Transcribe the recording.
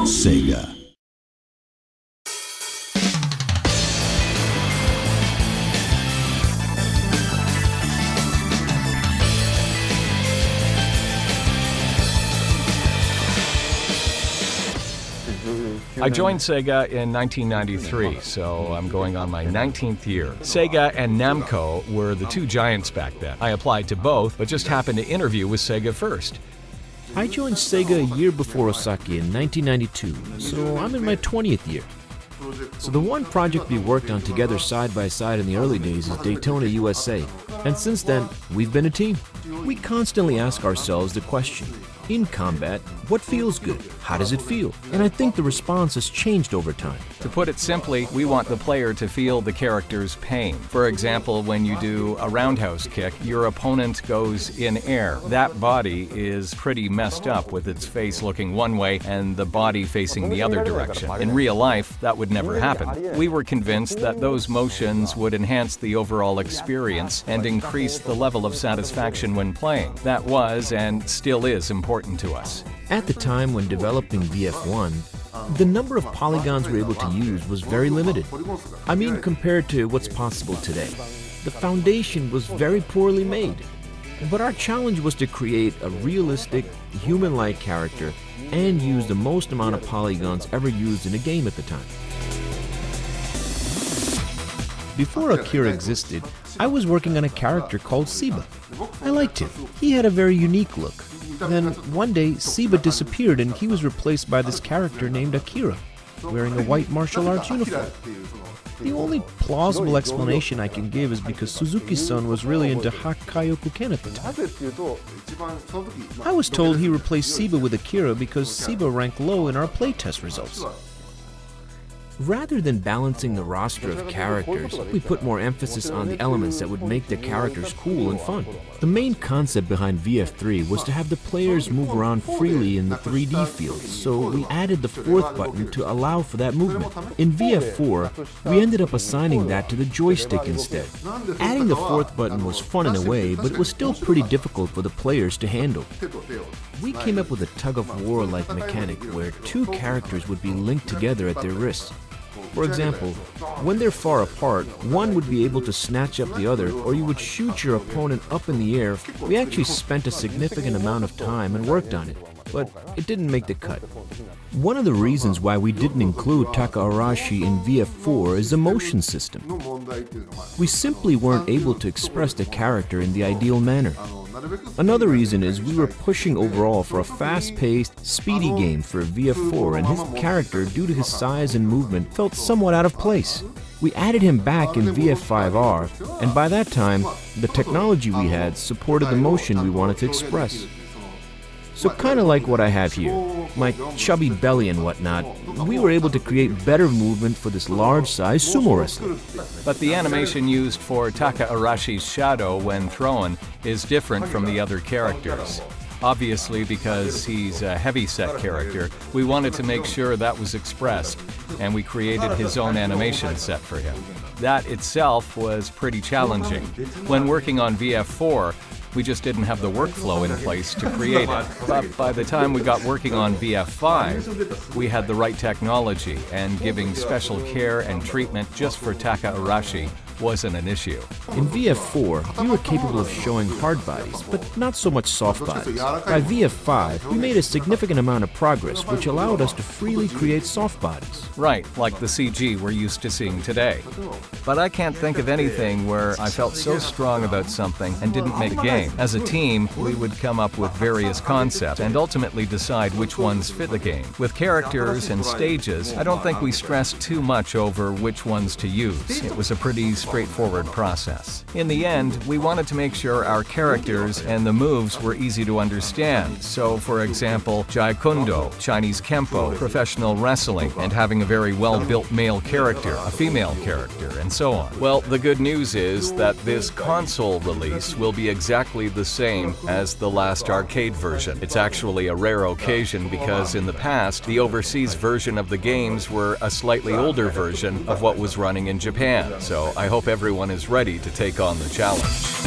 Sega. I joined Sega in 1993, so I'm going on my 19th year. Sega and Namco were the two giants back then. I applied to both, but just happened to interview with Sega first. I joined Sega a year before Osaki in 1992, so I'm in my 20th year. So the one project we worked on together side by side in the early days is Daytona USA, and since then, we've been a team. We constantly ask ourselves the question, in combat, what feels good? How does it feel? And I think the response has changed over time. To put it simply, we want the player to feel the character's pain. For example, when you do a roundhouse kick, your opponent goes in air. That body is pretty messed up with its face looking one way and the body facing the other direction. In real life, that would never happen. We were convinced that those motions would enhance the overall experience and increase the level of satisfaction when playing. That was and still is important to us. At the time when developing VF1, the number of polygons we were able to use was very limited. I mean, compared to what's possible today. The foundation was very poorly made. But our challenge was to create a realistic, human-like character and use the most amount of polygons ever used in a game at the time. Before Akira existed, I was working on a character called Siba. I liked him. He had a very unique look. Then one day, Siba disappeared and he was replaced by this character named Akira, wearing a white martial arts uniform. The only plausible explanation I can give is because Suzuki-san was really into Hakkayoku Ken at the time. I was told he replaced Siba with Akira because Siba ranked low in our playtest results. Rather than balancing the roster of characters, we put more emphasis on the elements that would make the characters cool and fun. The main concept behind VF3 was to have the players move around freely in the 3D field, so we added the fourth button to allow for that movement. In VF4, we ended up assigning that to the joystick instead. Adding the fourth button was fun in a way, but it was still pretty difficult for the players to handle. We came up with a tug-of-war-like mechanic where two characters would be linked together at their wrists. For example, when they're far apart, one would be able to snatch up the other, or you would shoot your opponent up in the air. We actually spent a significant amount of time and worked on it, but it didn't make the cut. One of the reasons why we didn't include Taka Arashi in VF4 is the motion system. We simply weren't able to express the character in the ideal manner. Another reason is we were pushing overall for a fast-paced, speedy game for VF4, and his character, due to his size and movement, felt somewhat out of place. We added him back in VF5R, and by that time, the technology we had supported the motion we wanted to express. So kind of like what I have here, my chubby belly and whatnot, we were able to create better movement for this large-size sumo wrestler. But the animation used for Taka Arashi's shadow when thrown is different from the other characters. Obviously, because he's a heavy-set character, we wanted to make sure that was expressed, and we created his own animation set for him. That itself was pretty challenging. When working on VF4, we just didn't have the workflow in place to create it. But by the time we got working on VF5, we had the right technology, and giving special care and treatment just for Taka Arashi wasn't an issue. In VF4, we were capable of showing hard bodies, but not so much soft bodies. By VF5, we made a significant amount of progress, which allowed us to freely create soft bodies. Right, like the CG we're used to seeing today. But I can't think of anything where I felt so strong about something and didn't make a game. As a team, we would come up with various concepts and ultimately decide which ones fit the game. With characters and stages, I don't think we stressed too much over which ones to use. It was a pretty straightforward process. In the end, we wanted to make sure our characters and the moves were easy to understand. So, for example, Jai-Kundo, Chinese Kempo, professional wrestling, and having a very well-built male character, a female character, and so on. Well, the good news is that this console release will be exactly the same as the last arcade version. It's actually a rare occasion because in the past, the overseas version of the games were a slightly older version of what was running in Japan. So I hope everyone is ready to take on the challenge.